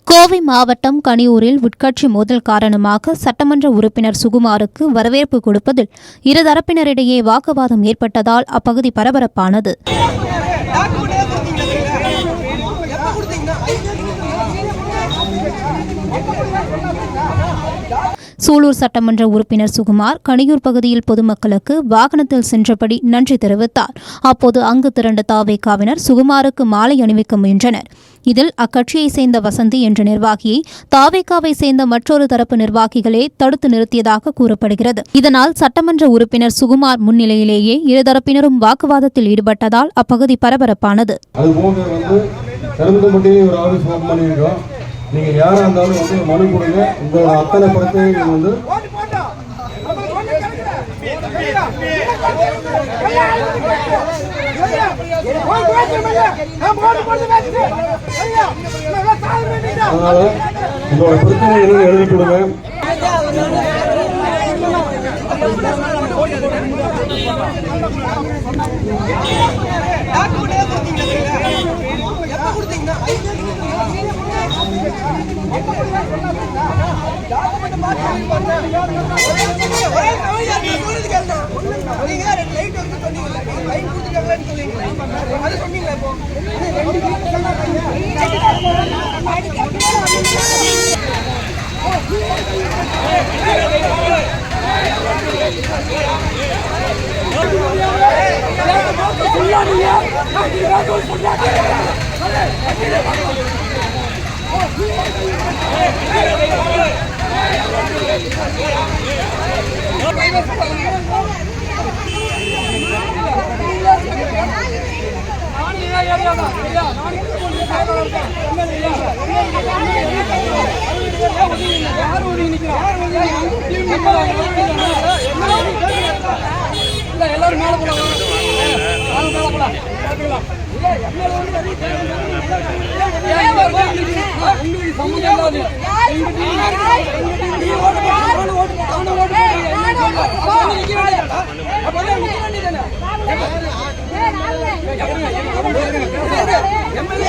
கோவை மாவட்டம் கனியூரில் உட்கட்சி மோதல் காரணமாக சட்டமன்ற உறுப்பினர் சுகுமாருக்கு வரவேற்பு கொடுப்பதில் இருதரப்பினரிடையே வாக்குவாதம் ஏற்பட்டதால் அப்பகுதி பரபரப்பானது. சூலூர் சட்டமன்ற உறுப்பினர் சுகுமார் கனியூர் பகுதியில் பொதுமக்களுக்கு வாகனத்தில் சென்றபடி நன்றி தெரிவித்தார். அப்போது அங்கு திரண்ட தாவேகாவினர் சுகுமாருக்கு மாலை அணிவிக்க முயன்றனர். இதில் அக்கட்சியைச் சேர்ந்த வசந்தி என்ற நிர்வாகியை தாவேகாவை சேர்ந்த மற்றொரு தரப்பு நிர்வாகிகளே தடுத்து நிறுத்தியதாக கூறப்படுகிறது. இதனால் சட்டமன்ற உறுப்பினர் சுகுமார் முன்னிலையிலேயே இருதரப்பினரும் வாக்குவாதத்தில் ஈடுபட்டதால் அப்பகுதி பரபரப்பானது. நீங்க யாரா இருந்தாலும் வந்து மனு கொடுங்க. உங்களோட அத்தனை பிரச்சனைகள் வந்து அதனால உங்களோட பிரச்சனைகள் எழுதி கொடுங்க. எம்எல்ஏ